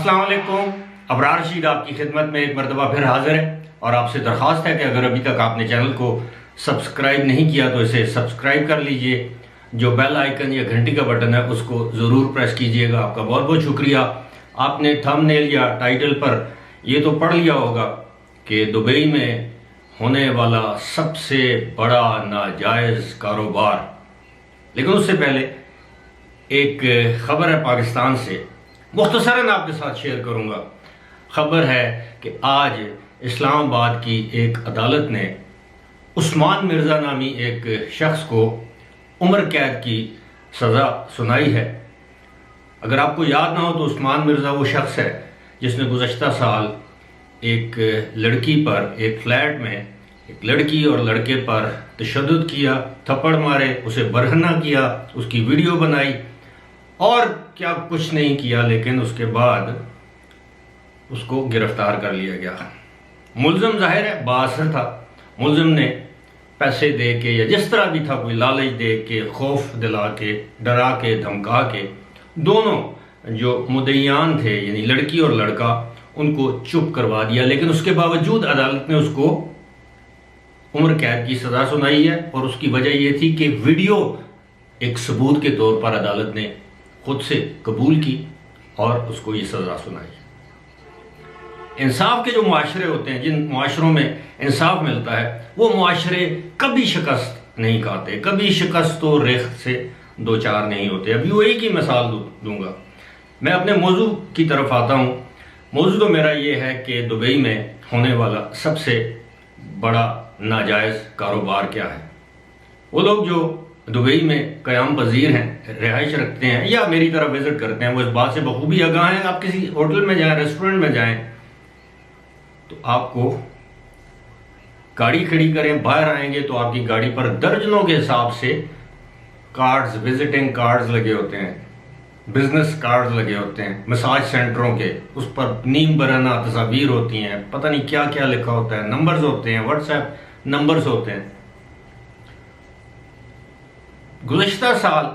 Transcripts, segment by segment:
अस्सलाम वालेकुम। अबरार रशीद आपकी खिदमत में एक मरतबा फिर हाजिर है और आपसे दरख्वास्त है कि अगर अभी तक आपने चैनल को सब्सक्राइब नहीं किया तो इसे सब्सक्राइब कर लीजिए। जो बेल आइकन या घंटी का बटन है उसको ज़रूर प्रेस कीजिएगा। आपका बहुत बहुत शुक्रिया। आपने थंबनेल या टाइटल पर ये तो पढ़ लिया होगा कि दुबई में होने वाला सबसे बड़ा नाजायज़ कारोबार, लेकिन उससे पहले एक ख़बर है पाकिस्तान से, मुख्तसरन आपके साथ शेयर करूंगा। खबर है कि आज इस्लामाबाद की एक अदालत ने उस्मान मिर्ज़ा नामी एक शख्स को उम्र कैद की सज़ा सुनाई है। अगर आपको याद ना हो तो उस्मान मिर्ज़ा वो शख्स है जिसने गुज़श्ता साल एक लड़की पर, एक फ्लैट में एक लड़की और लड़के पर तशद्दुद किया, थप्पड़ मारे, उसे बरहना किया, उसकी वीडियो बनाई और क्या कुछ नहीं किया, लेकिन उसके बाद उसको गिरफ्तार कर लिया गया। मुल्ज़िम जाहिर है बाअसर था। मुल्ज़िम ने पैसे दे के या जिस तरह भी था, कोई लालच दे के, खौफ दिला के, डरा के, धमका के, दोनों जो मुद्दईयान थे यानी लड़की और लड़का, उनको चुप करवा दिया। लेकिन उसके बावजूद अदालत ने उसको उम्र कैद की सज़ा सुनाई है और उसकी वजह यह थी कि वीडियो एक सबूत के तौर पर अदालत ने खुद से कबूल की और उसको ये सज़ा सुनाई। इंसाफ के जो मुआशरे होते हैं, जिन मुआशरों में इंसाफ मिलता है, वो मुआशरे कभी शिकस्त नहीं खाते, कभी शिकस्त तो रेख्त से दो चार नहीं होते। अब यूएई की मिसाल दूंगा। मैं अपने मौजू की तरफ आता हूँ। मौजू तो मेरा ये है कि दुबई में होने वाला सबसे बड़ा नाजायज़ कारोबार क्या है। वो लोग जो दुबई में क़याम पजीर हैं, रिहाइश रखते हैं या मेरी तरफ विज़िट करते हैं, वो इस बात से बखूबी आगाह हैं। आप किसी होटल में जाएं, रेस्टोरेंट में जाएं, तो आपको गाड़ी खड़ी करें, बाहर आएंगे तो आपकी गाड़ी पर दर्जनों के हिसाब से कार्ड्स, विजिटिंग कार्ड्स लगे होते हैं, बिजनेस कार्ड्स लगे होते हैं मसाज सेंटरों के। उस पर नीम बराना तस्वीर होती हैं, पता नहीं क्या क्या लिखा होता है, नंबर्स होते हैं, व्हाट्सएप नंबर्स होते हैं। गुज़श्ता साल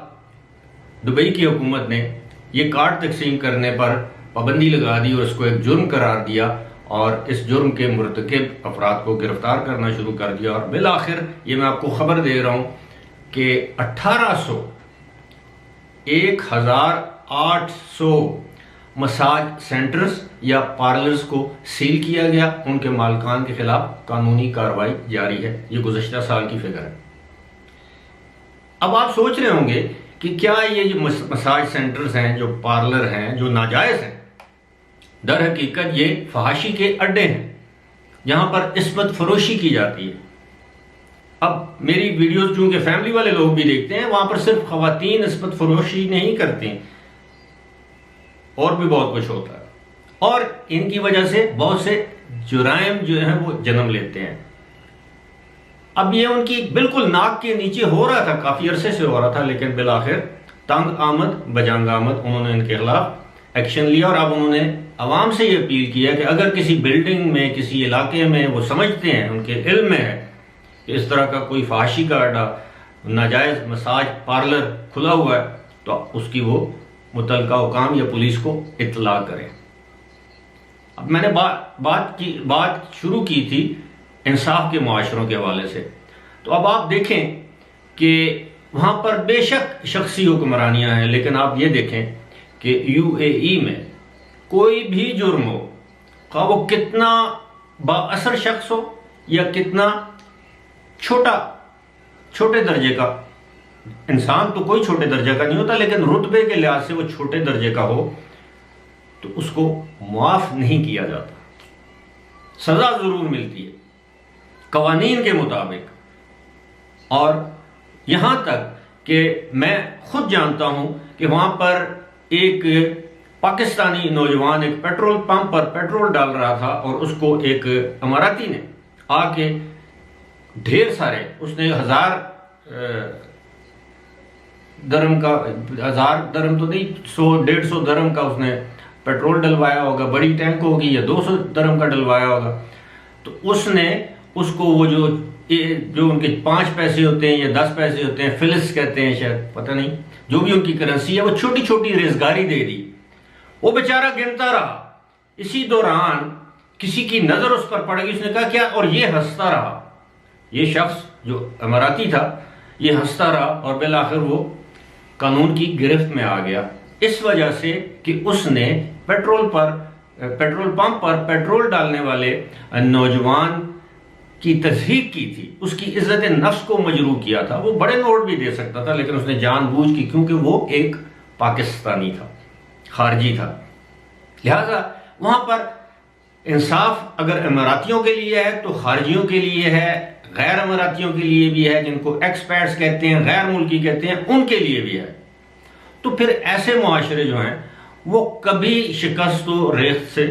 दुबई की हुकूमत ने ये कार्ड तकसीम करने पर पाबंदी लगा दी और इसको एक जुर्म करार दिया और इस जुर्म के मुर्तकिब अफराद को गिरफ्तार करना शुरू कर दिया। और बिल आखिर ये मैं आपको खबर दे रहा हूँ कि 1800 मसाज सेंटर्स या पार्लर्स को सील किया गया। उनके मालिकान के खिलाफ कानूनी कार्रवाई जारी है। ये गुज़श्ता साल की फिगर है। अब आप सोच रहे होंगे कि क्या ये जो मसाज सेंटर्स हैं, जो पार्लर हैं, जो नाजायज़ हैं, दर हकीकत ये फहाशी के अड्डे हैं जहां पर इस्मत फरोशी की जाती है। अब मेरी वीडियोस चूंकि फैमिली वाले लोग भी देखते हैं, वहां पर सिर्फ खवातीन इस्मत फरोशी नहीं करती, और भी बहुत कुछ होता है और इनकी वजह से बहुत से जुराइम जो है वो जन्म लेते हैं। अब ये उनकी बिल्कुल नाक के नीचे हो रहा था, काफी अरसे से हो रहा था, लेकिन बिल आखिर तंग आमद बजंग आमद उन्होंने इनके खिलाफ एक्शन लिया और अब उन्होंने आवाम से ये अपील किया कि अगर किसी बिल्डिंग में, किसी इलाके में वो समझते हैं, उनके इल्म में है कि इस तरह का कोई फहाशी का अड्डा, नाजायज़ मसाज पार्लर खुला हुआ है, तो उसकी वो मुतलका हुकाम या पुलिस को इत्तला करें। अब मैंने बात शुरू की थी इंसाफ के मुआशरों के हवाले से। तो अब आप देखें कि वहाँ पर बेशक शख्सी हुक्मरानियाँ हैं, लेकिन आप ये देखें कि यूएई में कोई भी जुर्म हो, खा वो कितना बाअसर शख्स हो या कितना छोटे दर्जे का इंसान, तो कोई छोटे दर्जे का नहीं होता, लेकिन रुतबे के लिहाज से वो छोटे दर्जे का हो तो उसको मुआफ नहीं किया जाता, सजा जरूर मिलती है कवानीन के मुताबिक। और यहां तक कि मैं खुद जानता हूं कि वहां पर एक पाकिस्तानी नौजवान एक पेट्रोल पंप पर पेट्रोल डाल रहा था और उसको एक अमाराती ने आके ढेर सारे, उसने 1000 दरम तो नहीं, 100-150 दरम का उसने पेट्रोल डलवाया होगा, बड़ी टैंक होगी, या 200 दरम का डलवाया होगा। तो उसने उसको वो जो उनके 5 पैसे होते हैं या 10 पैसे होते हैं, फिलिस कहते हैं शायद, पता नहीं, जो भी उनकी करेंसी है, वो छोटी छोटी रेजगारी दे दी। वो बेचारा गिनता रहा। इसी दौरान किसी की नजर उस पर पड़ गई, उसने कहा क्या, और ये हंसता रहा। ये शख्स जो अमाराती था ये हंसता रहा और बिल आखिर वो कानून की गिरफ्त में आ गया, इस वजह से कि उसने पेट्रोल पंप पर पेट्रोल डालने वाले नौजवान की तज़हीक की थी, उसकी इज्जत नफ्स को मजरूह किया था। वो बड़े नोट भी दे सकता था, लेकिन उसने जानबूझ की, क्योंकि वो एक पाकिस्तानी था, खारजी था। लिहाजा वहां पर इंसाफ अगर अमारातियों के लिए है तो खारजियों के लिए है, गैर अमारातियों के लिए भी है, जिनको एक्सपर्ट्स कहते हैं, गैर मुल्की कहते हैं, उनके लिए भी है। तो फिर ऐसे मुआशरे जो हैं वो कभी शिकस्त व रेख्त से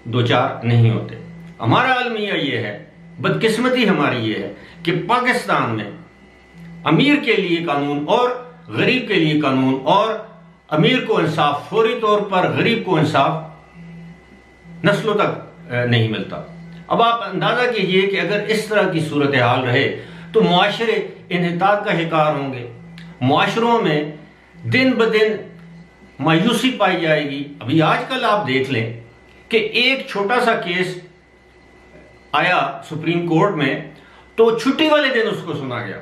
दो चार नहीं होते। हमारा अलमिया ये है, बदकिस्मती हमारी ये है कि पाकिस्तान में अमीर के लिए कानून और गरीब के लिए कानून, और अमीर को इंसाफ फौरी तौर पर, गरीब को इंसाफ नस्लों तक नहीं मिलता। अब आप अंदाजा कीजिए कि अगर इस तरह की सूरत हाल रहे तो मुआशरे इन्हिताद का शिकार होंगे, मुआशरों में दिन ब दिन मायूसी पाई जाएगी। अभी आजकल आप देख लें कि एक छोटा सा केस आया सुप्रीम कोर्ट में तो छुट्टी वाले दिन उसको सुना गया,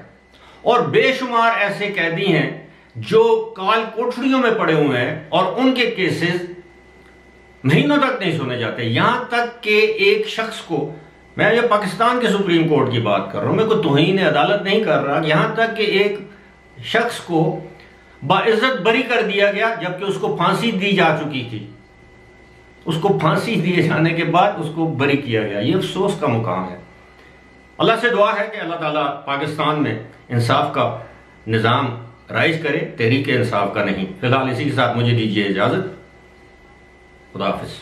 और बेशुमार ऐसे कैदी हैं जो काल कोठरियों में पड़े हुए हैं और उनके केसेस महीनों तक नहीं सुने जाते। यहां तक कि एक शख्स को, मैं ये पाकिस्तान के सुप्रीम कोर्ट की बात कर रहा हूं, मैं कोई तौहीन अदालत नहीं कर रहा, यहां तक कि एक शख्स को बाइज्जत बरी कर दिया गया जबकि उसको फांसी दी जा चुकी थी। उसको फांसी दिए जाने के बाद उसको बरी किया गया। ये अफसोस का मुकाम है। अल्लाह से दुआ है कि अल्लाह ताला पाकिस्तान में इंसाफ का निज़ाम राइज करे, तहरीक इंसाफ का नहीं। फिलहाल इसी के साथ मुझे दीजिए इजाज़त। खुदा हाफिज़।